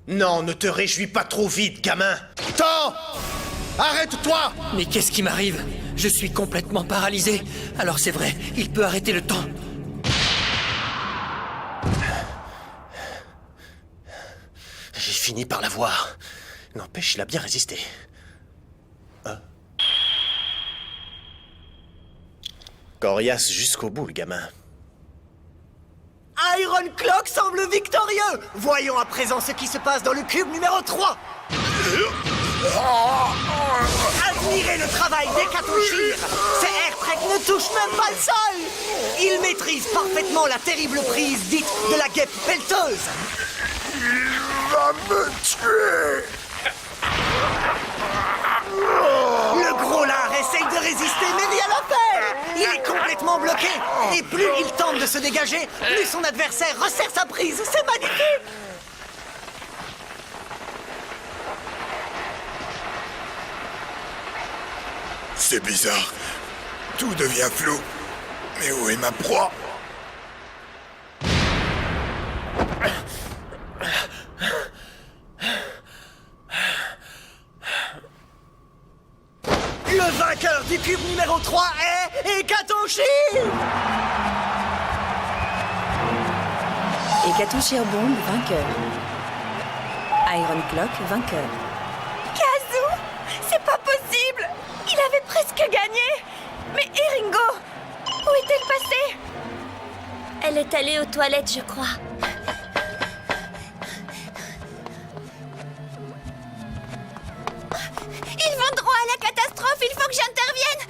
Non, ne te réjouis pas trop vite, gamin. Temps! Arrête-toi! Mais qu'est-ce qui m'arrive? Je suis complètement paralysé. Alors c'est vrai, il peut arrêter le temps. J'ai fini par l'avoir. N'empêche, il a bien résisté. Coriace jusqu'au bout, le gamin. Iron Clock semble victorieux. Voyons à présent ce qui se passe dans le cube numéro 3. Admirez le travail d'Hécatochir. Ces airtreks ne touchent même pas le sol. Ils maîtrisent parfaitement la terrible prise dite de la guêpe pelleteuse. Il va me tuer. Le gros lard essaye de résister, mais rien à faire. Il est complètement bloqué. Et plus il tente de se dégager, plus son adversaire resserre sa prise. C'est magnifique. C'est bizarre. Tout devient flou. Mais où est ma proie? Le vainqueur du cube numéro 3 est Hécatochir. Hécatochir Bomb, vainqueur. Iron Clock, vainqueur. Kazoo, c'est pas possible. Il avait presque gagné. Mais Eringo, où est-elle passée? Elle est allée aux toilettes, je crois. Ils vont droit à la catastrophe. Il faut que j'intervienne.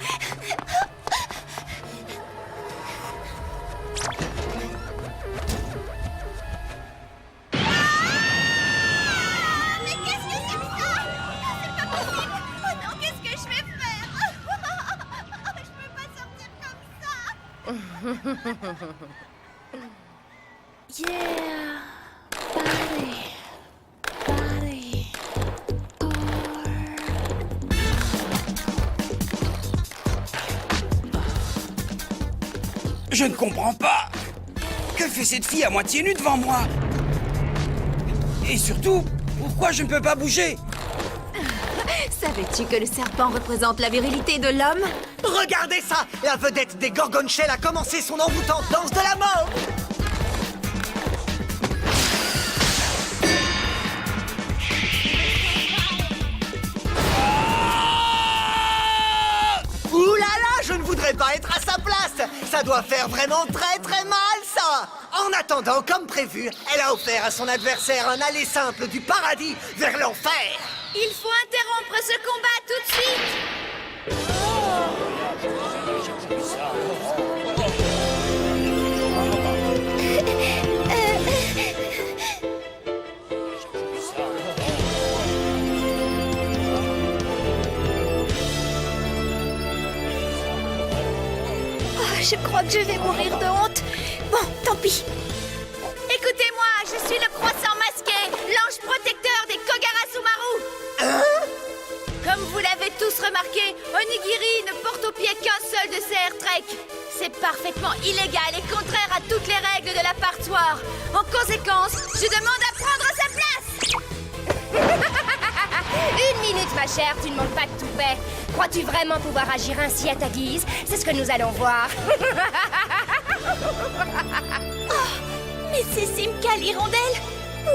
Mais qu'est-ce que c'est que ça? C'est pas possible. Oh non, qu'est-ce que je vais faire? Je peux pas sortir comme ça. Yeah. Body. Je ne comprends pas. Que fait cette fille à moitié nue devant moi? Et surtout, pourquoi je ne peux pas bouger? Savais-tu que le serpent représente la virilité de l'homme? Regardez ça. La vedette des Gorgon Shell a commencé son envoûtante danse de la mort. Ouh là là, je ne voudrais pas être à sa place. Ça doit faire vraiment très très mal, ça. En attendant, comme prévu, elle a offert à son adversaire un aller simple du paradis vers l'enfer. Il faut interrompre ce combat tout de suite. Je crois que je vais mourir de honte. Bon, tant pis. Écoutez-moi, je suis le croissant masqué, l'ange protecteur des Kogarasumaru. Comme vous l'avez tous remarqué, Onigiri ne porte au pied qu'un seul de ces airtreks. C'est parfaitement illégal et contraire à toutes les règles de la partoire. En conséquence, je demande à prendre sa place. Une minute, ma chère, tu ne manques pas de toupet. Crois-tu vraiment pouvoir agir ainsi à ta guise? C'est ce que nous allons voir. Mais c'est Simka l'hirondelle?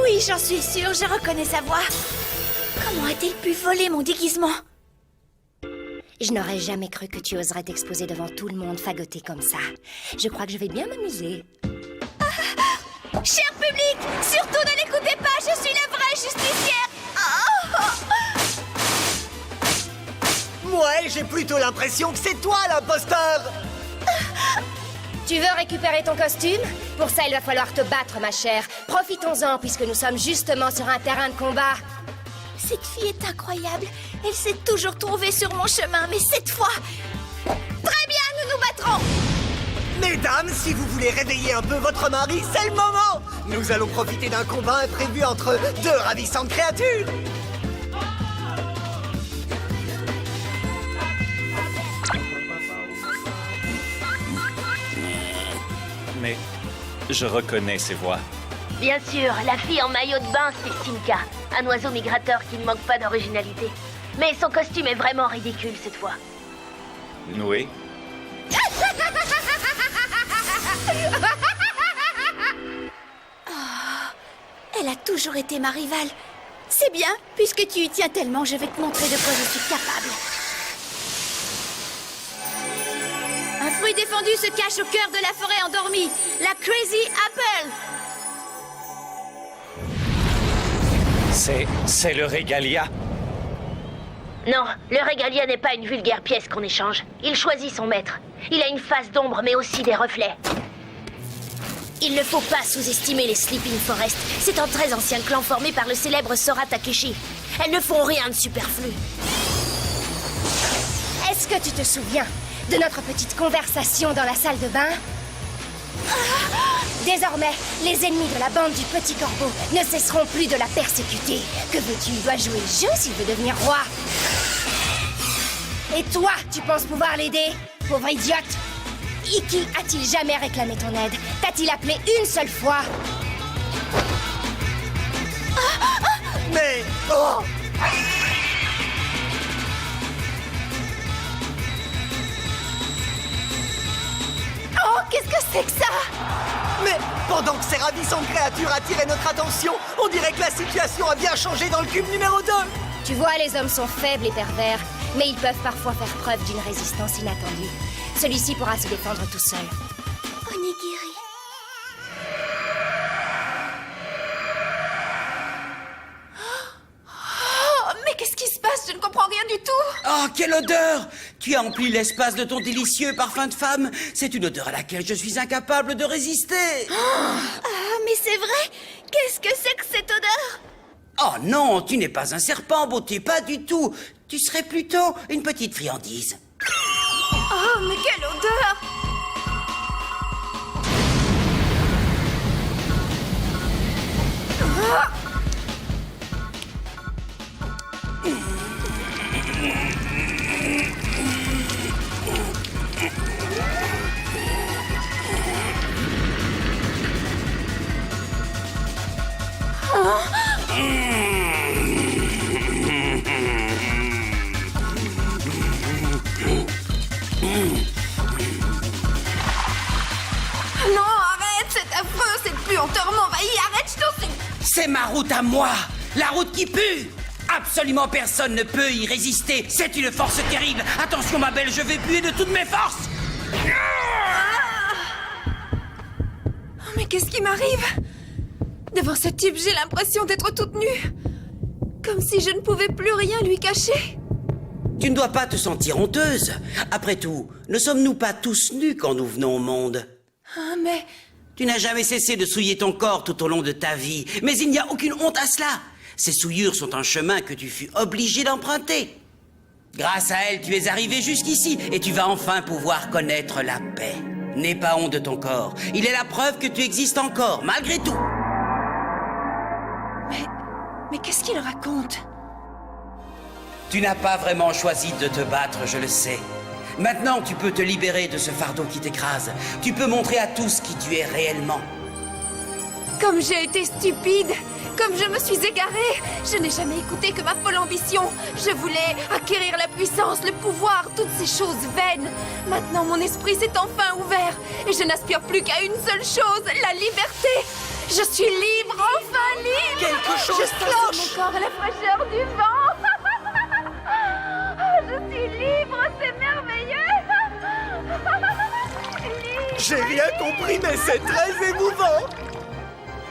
Oui, j'en suis sûre, je reconnais sa voix. Comment a-t-elle pu voler mon déguisement? Je n'aurais jamais cru que tu oserais t'exposer devant tout le monde fagoté comme ça. Je crois que je vais bien m'amuser. Cher public, surtout ne l'écoutez pas, je suis la vraie justicière. Ouais, j'ai plutôt l'impression que c'est toi l'imposteur. Tu veux récupérer ton costume? Pour ça, il va falloir te battre, ma chère. Profitons-en, puisque nous sommes justement sur un terrain de combat. Cette fille est incroyable. Elle s'est toujours trouvée sur mon chemin, mais cette fois... Très bien, nous nous battrons. Mesdames, si vous voulez réveiller un peu votre mari, c'est le moment. Nous allons profiter d'un combat imprévu entre deux ravissantes créatures. Mais je reconnais ces voix. Bien sûr, la fille en maillot de bain, c'est Simka, un oiseau migrateur qui ne manque pas d'originalité. Mais son costume est vraiment ridicule cette fois. Oui. Elle a toujours été ma rivale. C'est bien, puisque tu y tiens tellement, je vais te montrer de quoi je suis capable. Un fruit défendu se cache au cœur de la forêt endormie, la Crazy Apple. C'est le régalia. Non, le régalia n'est pas une vulgaire pièce qu'on échange. Il choisit son maître. Il a une face d'ombre, mais aussi des reflets. Il ne faut pas sous-estimer les Sleeping Forest. C'est un très ancien clan formé par le célèbre Sora Takeshi. Elles ne font rien de superflu. Est-ce que tu te souviens de notre petite conversation dans la salle de bain? Désormais, les ennemis de la bande du Petit Corbeau ne cesseront plus de la persécuter. Que veux-tu? Il doit jouer le jeu s'il veut devenir roi. Et toi, tu penses pouvoir l'aider? Pauvre idiote! Iki a-t-il jamais réclamé ton aide? T'a-t-il appelé une seule fois? Mais... Oh! Oh, qu'est-ce que c'est que ça? Mais pendant que ces ravissantes créatures attiraient notre attention, on dirait que la situation a bien changé dans le cube numéro 2. Tu vois, les hommes sont faibles et pervers, mais ils peuvent parfois faire preuve d'une résistance inattendue. Celui-ci pourra se défendre tout seul. Onigiri. Oh, mais qu'est-ce qui se passe? Je ne comprends rien du tout. Oh, quelle odeur! Tu as empli l'espace de ton délicieux parfum de femme. C'est une odeur à laquelle je suis incapable de résister. Ah, mais c'est vrai. Qu'est-ce que c'est que cette odeur? Oh non, tu n'es pas un serpent, beauté, pas du tout. Tu serais plutôt une petite friandise. Oh, mais quelle odeur! Non, arrête, c'est affreux, cette pluie te m'envahit, arrête, je t'en supplie. C'est ma route à moi, la route qui pue. Absolument personne ne peut y résister. C'est une force terrible. Attention, ma belle, je vais puer de toutes mes forces. Oh, mais qu'est-ce qui m'arrive? Devant ce type, j'ai l'impression d'être toute nue. Comme si je ne pouvais plus rien lui cacher. Tu ne dois pas te sentir honteuse. Après tout, ne sommes-nous pas tous nus quand nous venons au monde? Ah, mais... Tu n'as jamais cessé de souiller ton corps tout au long de ta vie. Mais il n'y a aucune honte à cela. Ces souillures sont un chemin que tu fus obligé d'emprunter. Grâce à elles, tu es arrivé jusqu'ici et tu vas enfin pouvoir connaître la paix. N'aie pas honte de ton corps. Il est la preuve que tu existes encore, malgré tout. Mais qu'est-ce qu'il raconte? Tu n'as pas vraiment choisi de te battre, je le sais. Maintenant, tu peux te libérer de ce fardeau qui t'écrase. Tu peux montrer à tous qui tu es réellement. Comme j'ai été stupide, comme je me suis égarée, je n'ai jamais écouté que ma folle ambition. Je voulais acquérir la puissance, le pouvoir, toutes ces choses vaines. Maintenant, mon esprit s'est enfin ouvert et je n'aspire plus qu'à une seule chose, la liberté. Je suis libre, enfin libre. Quelque chose Je cloche. sens mon corps à la fraîcheur du vent. Je suis libre, c'est merveilleux. J'ai rien compris, mais c'est très émouvant.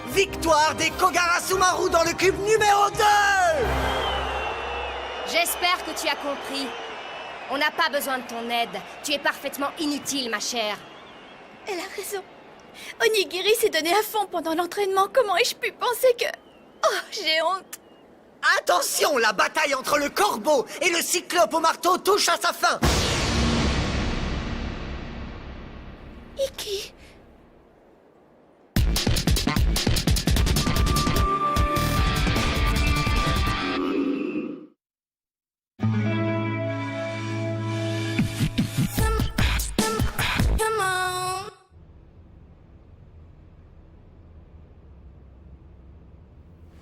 Victoire des Kogarasumaru dans le cube numéro 2. J'espère que tu as compris. On n'a pas besoin de ton aide. Tu es parfaitement inutile, ma chère. Elle a raison. Onigiri s'est donné à fond pendant l'entraînement. Comment ai-je pu penser que... Oh, j'ai honte. Attention, la bataille entre le corbeau et le cyclope au marteau touche à sa fin. Iki...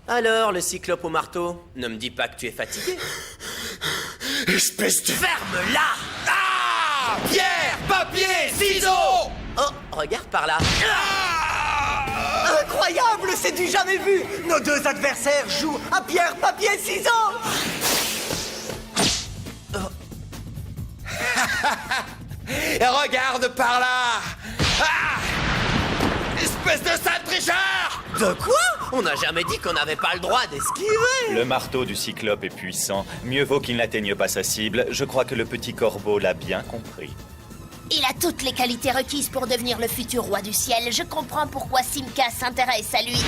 Alors, le cyclope au marteau, ne me dis pas que tu es fatigué. Espèce de... Ferme-la! Ah! Pierre, papier, ciseaux! Oh, regarde par là. Incroyable, c'est du jamais vu. Nos deux adversaires jouent à pierre, papier, ciseaux. Regarde par là! Ah! Espèce de sale tricheur! De quoi? On n'a jamais dit qu'on n'avait pas le droit d'esquiver. Le marteau du cyclope est puissant. Mieux vaut qu'il n'atteigne pas sa cible. Je crois que le petit corbeau l'a bien compris. Il a toutes les qualités requises pour devenir le futur roi du ciel. Je comprends pourquoi Simka s'intéresse à lui.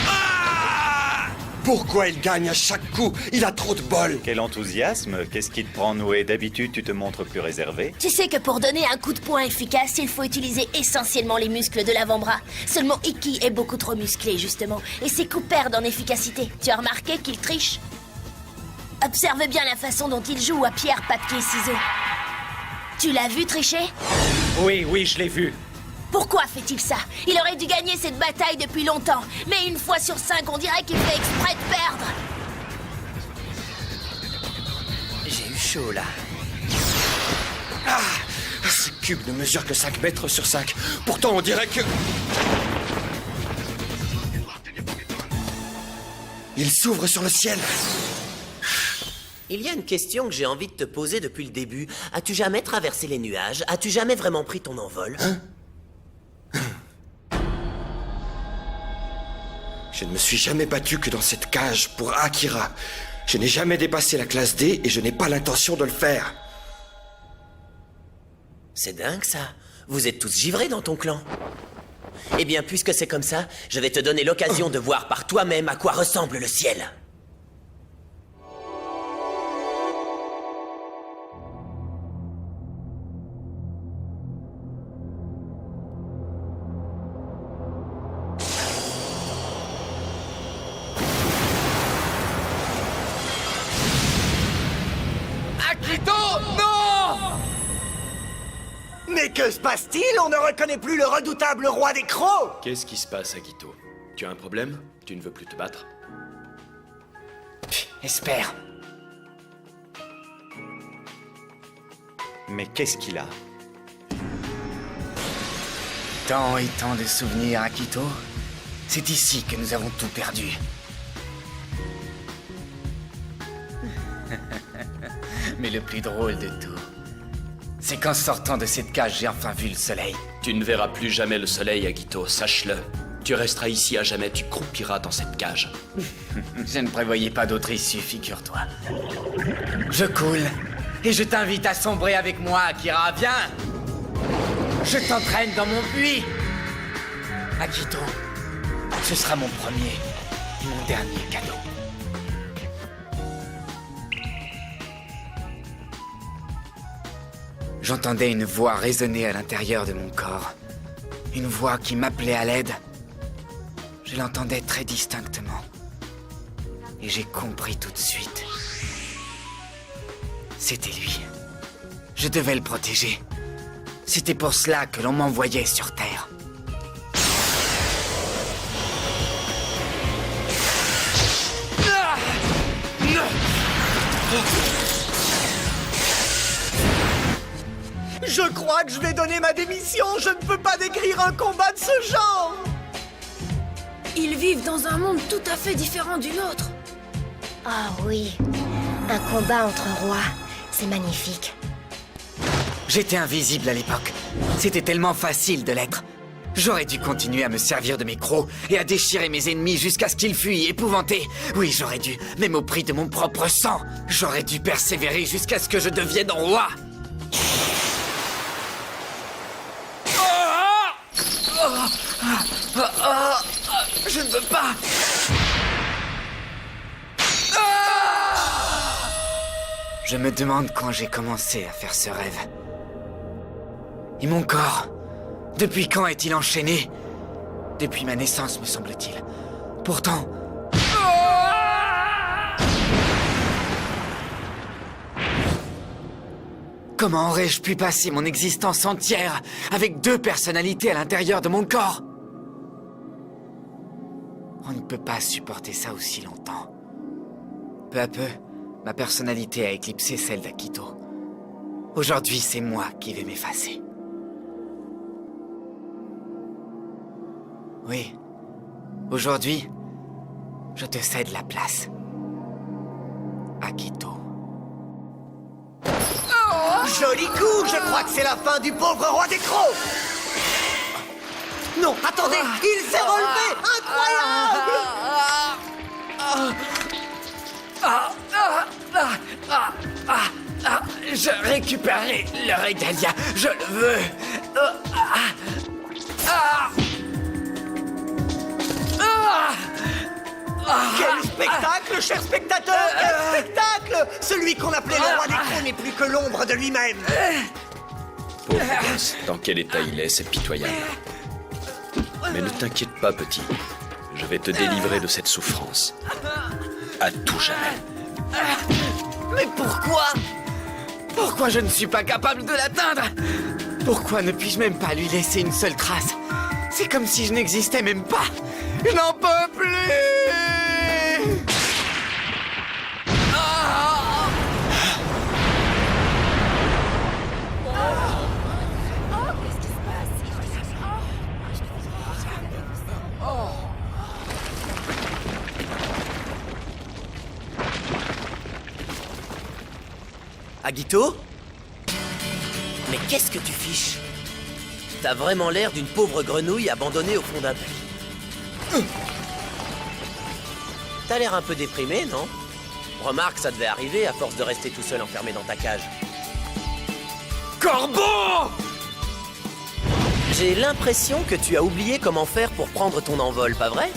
Pourquoi il gagne à chaque coup? Il a trop de bol! Quel enthousiasme! Qu'est-ce qui te prend, Noé? D'habitude, tu te montres plus réservé. Tu sais que pour donner un coup de poing efficace, il faut utiliser essentiellement les muscles de l'avant-bras. Seulement Iki est beaucoup trop musclé, justement, et ses coups perdent en efficacité. Tu as remarqué qu'il triche? Observe bien la façon dont il joue à pierre, papier, ciseaux. Tu l'as vu tricher? Oui, je l'ai vu. Pourquoi fait-il ça? Il aurait dû gagner cette bataille depuis longtemps. Mais une fois sur 5, on dirait qu'il fait exprès de perdre. J'ai eu chaud, là. Ah! Ce cube ne mesure que 5 mètres sur 5. Pourtant, on dirait que... Il s'ouvre sur le ciel. Il y a une question que j'ai envie de te poser depuis le début. As-tu jamais traversé les nuages? As-tu jamais vraiment pris ton envol? Je ne me suis jamais battu que dans cette cage pour Akira. Je n'ai jamais dépassé la classe D et je n'ai pas l'intention de le faire. C'est dingue, ça. Vous êtes tous givrés dans ton clan. Eh bien, puisque c'est comme ça, je vais te donner l'occasion de voir par toi-même à quoi ressemble le ciel. Mais que se passe-t-il? On ne reconnaît plus le redoutable roi des crocs. Qu'est-ce qui se passe, Akito? Tu as un problème? Tu ne veux plus te battre? Espère. Mais qu'est-ce qu'il a? Tant et tant de souvenirs, Akito. C'est ici que nous avons tout perdu. Mais le plus drôle de tout, c'est qu'en sortant de cette cage, j'ai enfin vu le soleil. Tu ne verras plus jamais le soleil, Akito, sache-le. Tu resteras ici à jamais, tu croupiras dans cette cage. Je ne prévoyais pas d'autre issue, figure-toi. Je coule, et je t'invite à sombrer avec moi, Akira, viens! Je t'entraîne dans mon puits! Akito, ce sera mon premier et mon dernier cadeau. J'entendais une voix résonner à l'intérieur de mon corps. Une voix qui m'appelait à l'aide. Je l'entendais très distinctement. Et j'ai compris tout de suite. C'était lui. Je devais le protéger. C'était pour cela que l'on m'envoyait sur Terre. Je crois que je vais donner ma démission. Je ne peux pas décrire un combat de ce genre. Ils vivent dans un monde tout à fait différent du nôtre. Ah oui, un combat entre rois, c'est magnifique. J'étais invisible à l'époque. C'était tellement facile de l'être. J'aurais dû continuer à me servir de mes crocs et à déchirer mes ennemis jusqu'à ce qu'ils fuient épouvantés. Oui, j'aurais dû, même au prix de mon propre sang. J'aurais dû persévérer jusqu'à ce que je devienne roi. Je ne veux pas. Je me demande quand j'ai commencé à faire ce rêve. Et mon corps, depuis quand est-il enchaîné? Depuis ma naissance, me semble-t-il. Pourtant... Comment aurais-je pu passer mon existence entière avec deux personnalités à l'intérieur de mon corps? On ne peux pas supporter ça aussi longtemps. Peu à peu, ma personnalité a éclipsé celle d'Akito. Aujourd'hui, c'est moi qui vais m'effacer. Oui. Aujourd'hui, je te cède la place. Akito. Joli coup, je crois que c'est la fin du pauvre roi des crocs. Non, attendez, il s'est relevé. Incroyable. Je récupérerai le régalia, je le veux. Quel spectacle, cher spectateur. Quel spectacle. Celui qu'on appelait le roi des crocs n'est plus que l'ombre de lui-même. Pauvre gosse, dans quel état il est, c'est pitoyable. Mais ne t'inquiète pas, petit. Je vais te délivrer de cette souffrance. À tout jamais. Mais pourquoi? Pourquoi je ne suis pas capable de l'atteindre? Pourquoi ne puis-je même pas lui laisser une seule trace? C'est comme si je n'existais même pas. Je n'en peux plus. Agito? Mais qu'est-ce que tu fiches? T'as vraiment l'air d'une pauvre grenouille abandonnée au fond d'un puits. T'as l'air un peu déprimé, non? Remarque, ça devait arriver à force de rester tout seul enfermé dans ta cage. Corbeau! J'ai l'impression que tu as oublié comment faire pour prendre ton envol, pas vrai?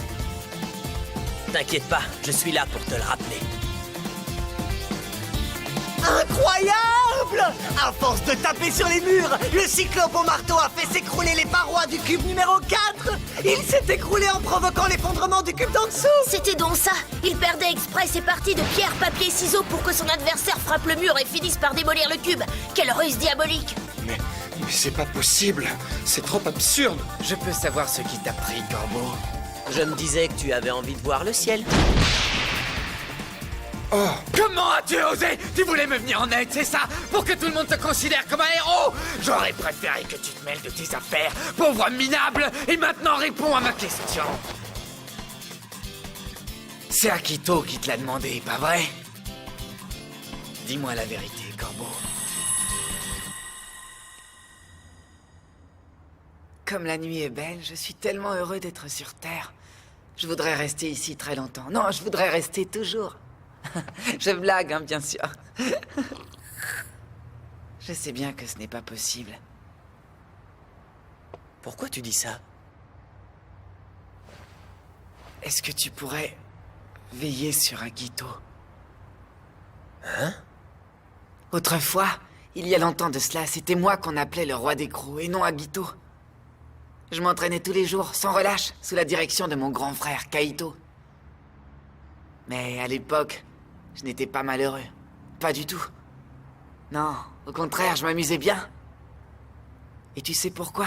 T'inquiète pas, je suis là pour te le rappeler. Incroyable! À force de taper sur les murs, le cyclope au marteau a fait s'écrouler les parois du cube numéro 4. Il s'est écroulé en provoquant l'effondrement du cube d'en dessous. C'était donc ça. Il perdait exprès ses parties de pierre, papier, ciseaux pour que son adversaire frappe le mur et finisse par démolir le cube. Quelle ruse diabolique! Mais c'est pas possible. C'est trop absurde. Je peux savoir ce qui t'a pris, Corbeau? Je me disais que tu avais envie de voir le ciel. Oh, Comment as-tu osé? Tu voulais me venir en aide, c'est ça? Pour que tout le monde te considère comme un héros? J'aurais préféré que tu te mêles de tes affaires, pauvre minable, et maintenant réponds à ma question. C'est Akito qui te l'a demandé, pas vrai? Dis-moi la vérité, Corbeau. Comme la nuit est belle, je suis tellement heureux d'être sur Terre. Je voudrais rester ici très longtemps. Non, je voudrais rester toujours. Je blague, hein, bien sûr. Je sais bien que ce n'est pas possible. Pourquoi tu dis ça? Est-ce que tu pourrais veiller sur Akito? Hein? Autrefois, il y a longtemps de cela, c'était moi qu'on appelait le roi des crocs et non Agito. Je m'entraînais tous les jours, sans relâche, sous la direction de mon grand frère, Kaito. Mais à l'époque, je n'étais pas malheureux. Pas du tout. Non, au contraire, je m'amusais bien. Et tu sais pourquoi?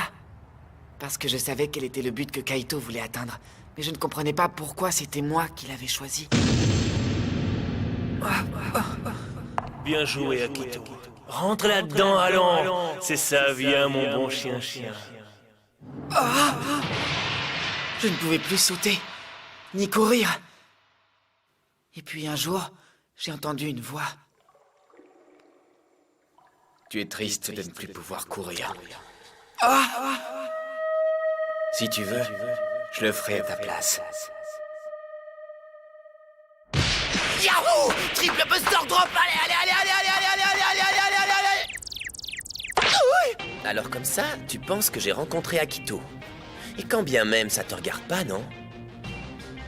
Parce que je savais quel était le but que Kaito voulait atteindre. Mais je ne comprenais pas pourquoi c'était moi qui l'avais choisi. Bien joué, Akito. Rentre là-dedans, allons. C'est ça, viens, mon bon chien. Je ne pouvais plus sauter, ni courir. Et puis un jour, j'ai entendu une voix. Tu es triste de ne plus pouvoir courir. Si tu veux, je le ferai à ta place. Yahoo! Triple Buster Drop! Allez! Alors comme ça, tu penses que j'ai rencontré Akito. Et quand bien même ça te regarde pas, non?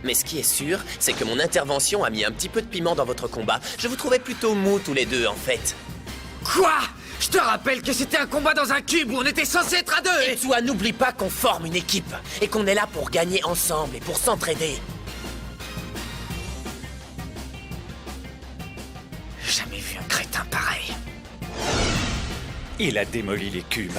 Mais ce qui est sûr, c'est que mon intervention a mis un petit peu de piment dans votre combat. Je vous trouvais plutôt mous tous les deux, en fait. Quoi? Je te rappelle que c'était un combat dans un cube où on était censé être à deux. Et toi, n'oublie pas qu'on forme une équipe. Et qu'on est là pour gagner ensemble et pour s'entraider. Jamais vu un crétin pareil. Il a démoli les cubes.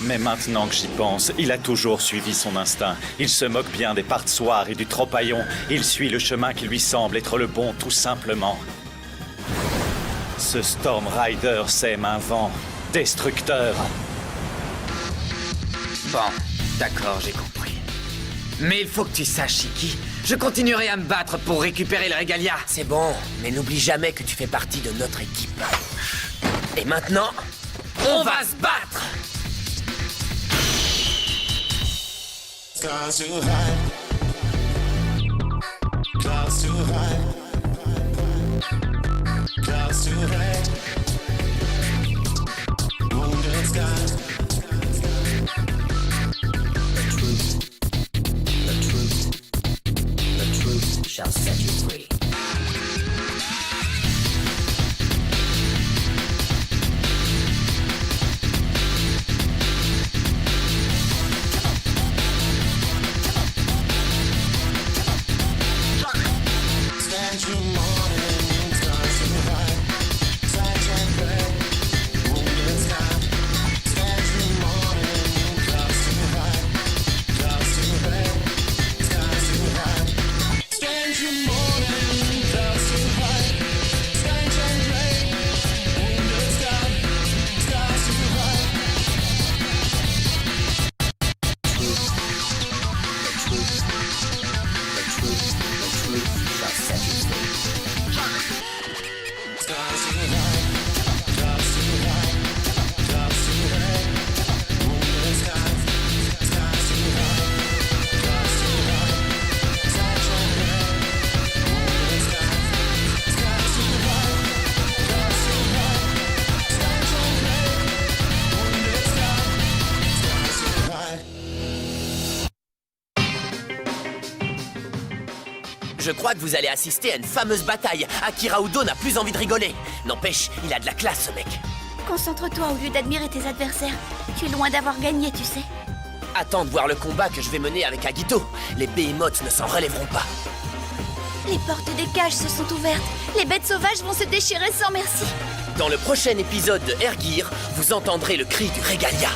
Mais maintenant que j'y pense, il a toujours suivi son instinct. Il se moque bien des Partsoirs et du Tropaillon. Il suit le chemin qui lui semble être le bon, tout simplement. Ce Storm Rider sème un vent destructeur. Bon, d'accord, j'ai compris. Mais il faut que tu saches, Shiki, je continuerai à me battre pour récupérer le Régalia. C'est bon, mais n'oublie jamais que tu fais partie de notre équipe. Et maintenant, on va se battre! Stars too high, clouds too high, clouds too high, wounded skies. The truth shall set you free. Je crois que vous allez assister à une fameuse bataille. Akira Udo n'a plus envie de rigoler. N'empêche, il a de la classe, ce mec. Concentre-toi au lieu d'admirer tes adversaires. Tu es loin d'avoir gagné, tu sais. Attends de voir le combat que je vais mener avec Agito. Les Behemoths ne s'en relèveront pas. Les portes des cages se sont ouvertes. Les bêtes sauvages vont se déchirer sans merci. Dans le prochain épisode de Air Gear, vous entendrez le cri du Régalia.